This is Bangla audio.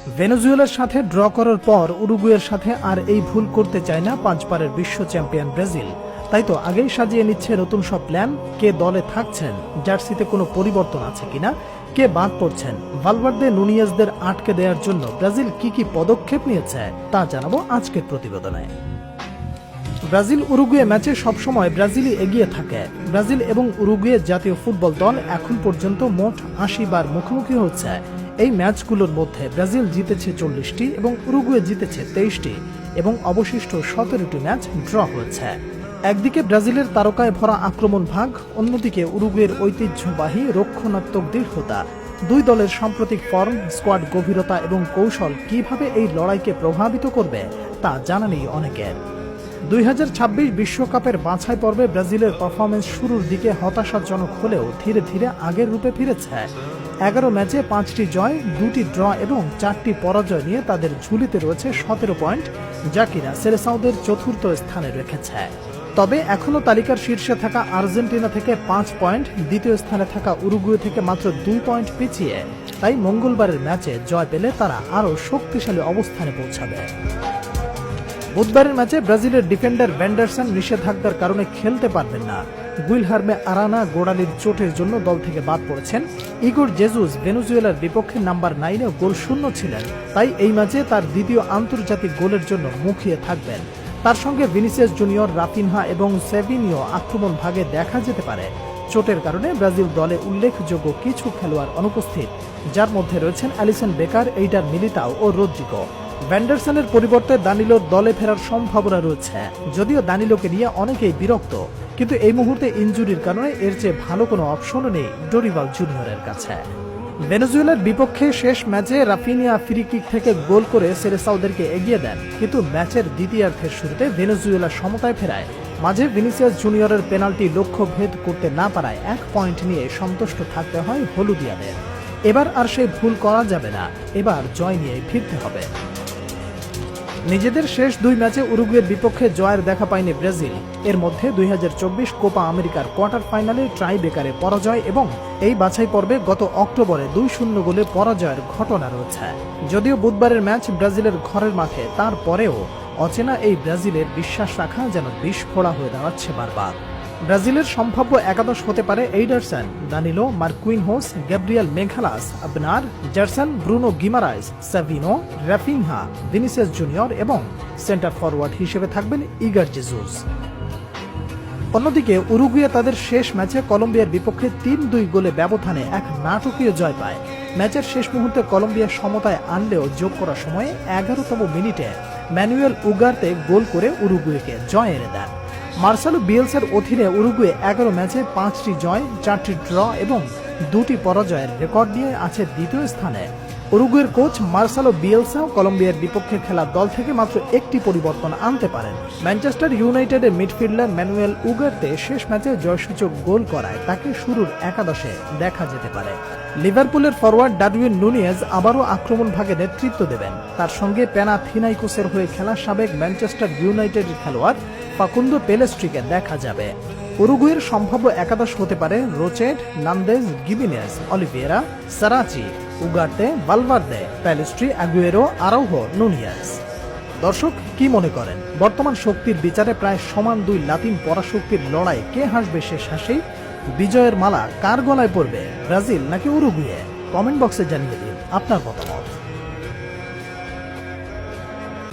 ভেনেজুয়েলার সাথে ড্র করার পর উরুগুয়ের সাথে আর এই ভুল করতে চায় না 5 বারের বিশ্ব চ্যাম্পিয়ন ব্রাজিল। তাই তো আগেই সাজিয়ে নিচ্ছে নতুন সব প্ল্যান। কে দলে থাকছেন, জার্সিতে কোনো পরিবর্তন আছে কিনা, কে বাদ পড়ছেন, ভালভার্দে নুনিয়েজদের আটকে দেওয়ার জন্য ব্রাজিল কি পদক্ষেপ নিয়েছে তা জানাবো আজকের প্রতিবেদনে। ব্রাজিল উরুগুয়ে ম্যাচে সবসময় ব্রাজিলই এগিয়ে থাকে। ব্রাজিল এবং উরুগুয়ে জাতীয় ফুটবল দল এখন পর্যন্ত মোট 80 বার মুখোমুখি হচ্ছে। এই ম্যাচগুলোর মধ্যে ব্রাজিল জিতেছে 40টি এবং উরুগুয়ে জিতেছে 23টি এবং অবশিষ্ট 17টি ম্যাচ ড্র হয়েছে। একদিকে ব্রাজিলের তারকায় ভরা আক্রমণ ভাগ, অন্যদিকে উরুগুয়ের ঐতিহ্যবাহী রক্ষণাত্মক দৃঢ়তা। দুই দলের সাম্প্রতিক ফর্ম, স্কোয়াড গভীরতা এবং কৌশল কিভাবে এই লড়াইকে প্রভাবিত করবে তা জানা নেই অনেকের। 2026 বিশ্বকাপের বাছাই পর্বে ব্রাজিলের পারফরমেন্স শুরুর দিকে হতাশাজনক হলেও ধীরে ধীরে আগের রূপে ফিরেছে। 11 ম্যাচে 5টি জয়, 2টি ড্র এবং 4টি পরাজয় নিয়ে তাদের ঝুলিতে রয়েছে 17 পয়েন্ট, যা কিনা সেলেসাওদের চতুর্থ স্থানে রেখেছে। তবে এখনও তালিকার শীর্ষে থাকা আর্জেন্টিনা থেকে 5 পয়েন্ট, দ্বিতীয় স্থানে থাকা উরুগুয়ে থেকে মাত্র 2 পয়েন্ট পিছিয়ে। তাই মঙ্গলবারের ম্যাচে জয় পেলে তারা আরও শক্তিশালী অবস্থানে পৌঁছাবে। বুধবারের ম্যাচে ব্রাজিলের ডিফেন্ডার ভ্যান্ডারসন নিষেধাজ্ঞার কারণে খেলতে পারবেন না। গুইলহার্মে আরানা গোড়ালির চোটের জন্য দল থেকে বাদ পড়েছেন। ইগোর জেজুস ভেনেজুয়েলার বিপক্ষে নাম্বার 9-এ গোল শূন্য ছিলেন, তাই এই ম্যাচে তার দ্বিতীয় আন্তর্জাতিক গোলের জন্য মুখিয়ে থাকবেন। তার সঙ্গে ভিনিসিয়াস জুনিয়র, রাফিনহা এবং সেভিনিও আক্রমণ ভাগে দেখা যেতে পারে। চোটের কারণে ব্রাজিল দলে উল্লেখযোগ্য কিছু খেলোয়াড় অনুপস্থিত, যার মধ্যে রয়েছেন অ্যালিসন বেকার, এইডার মিলিতাও ও রদ্রিগো। ভ্যান্ডারসনের পরিবর্তে দানিলোর দলে ফেরার সম্ভাবনা রয়েছে। যদিও দানিলোকে নিয়ে অনেকেই বিরক্ত, কিন্তু এই মুহূর্তে ইনজুরির কারণে এর চেয়ে ভালো কোনো অপশনও নেই ডোরিবাল জুনিয়রের কাছে। ভেনেজুয়েলার বিপক্ষে শেষ ম্যাচে রাফিনিয়া ফ্রি কিক থেকে গোল করে সেলেসাওদেরকে এগিয়ে দেন, কিন্তু ম্যাচের দ্বিতীয়ার্ধের শুরুতে ভেনেজুয়েলা সমতায় ফেরায়। মাঝে ভিনিসিয়াস জুনিয়রের পেনাল্টি লক্ষ্য ভেদ করতে না পারায় 1 পয়েন্ট নিয়ে সন্তুষ্ট থাকতে হয় হলুদিয়াদের। এবার আর সেই ভুল করা যাবে না, এবার জয় নিয়ে ফিরতে হবে। নিজেদের শেষ 2 ম্যাচে উরুগুয়ের বিপক্ষে জয়ের দেখা পায়নি ব্রাজিল। এর মধ্যে 2024 কোপা আমেরিকার কোয়ার্টার ফাইনালে ট্রাইবেকারে পরাজয় এবং এই বাছাই পর্বে গত অক্টোবরে 2-0 গোলে পরাজয়ের ঘটনা রয়েছে। যদিও বুধবারের ম্যাচ ব্রাজিলের ঘরের মাঠে, তারপরেও অচেনা এই ব্রাজিলের বিশ্বাস রাখা যেন বিস্ফোরা হয়ে দাঁড়াচ্ছে বারবার। ব্রাজিলের সম্ভাব্য একাদশ হতে পারে Ederson, Danilo, Marquinhos, Gabriel Magalhaes, Abner, Gerson, Bruno Guimaraes, Savinho, Raphinha, Vinicius Junior এবং সেন্টার ফরওয়ার্ড হিসেবে থাকবেন ইগার জেজুস। অন্যদিকে উরুগুয়ে তাদের শেষ ম্যাচে কলম্বিয়ার বিপক্ষে 3-2 গোলে ব্যবধানে এক নাটকীয় জয় পায়। ম্যাচের শেষ মুহূর্তে কলম্বিয়া সমতায় আনলেও যোগ করার সময়ে 11তম মিনিটে ম্যানুয়েল উগারতে গোল করে উরুগুয়েকে জয় এনে দেন। মার্সেলো বিয়েলসার অধীনে উরুগুয়ে 11 ম্যাচে 5টি জয়, 4টি ড্র এবং 2টি পরাজয়ের রেকর্ড নিয়ে আছে দ্বিতীয় স্থানে। উরুগুয়ের কোচ মার্সেলো বিয়েলসা কলম্বিয়ার বিপক্ষে খেলা দল থেকে মাত্র একটি পরিবর্তন আনতে পারেন। ম্যানচেস্টার ইউনাইটেডের মিডফিল্ডার ম্যানুয়েল উগারতে শেষ ম্যাচে জয়সূচক গোল করায় তাকে শুরুর একাদশে দেখা যেতে পারে। লিভারপুলের ফরওয়ার্ড ডারউইন নুনিয়েজ আবারও আক্রমণ ভাগে নেতৃত্ব দেবেন। তার সঙ্গে প্যানাথিনাইকোসের হয়ে খেলা সাবেক ম্যানচেস্টার ইউনাইটেডের খেলোয়াড় ফাকুন্দো পেলেস্ট্রিকে দেখা যাবে। উরুগুয়ের সম্ভাব্য একাদশ হতে পারে Rochet, Nandez, Gimenez, Olivera, Saracchi, Ugarte, Valverde, Pellistri, Aguero, Araujo, Nunez. দর্শক কি মনে করেন, বর্তমান শক্তির বিচারে প্রায় সমান 2 লাতিন পরাশক্তির লড়াই কে হাসবে শেষ হাসি? বিজয়ের মালা কার গলায় পড়বে, ব্রাজিল নাকি উরুগুয়ে? কমেন্ট বক্সে জানিয়ে দিন আপনার মতামত।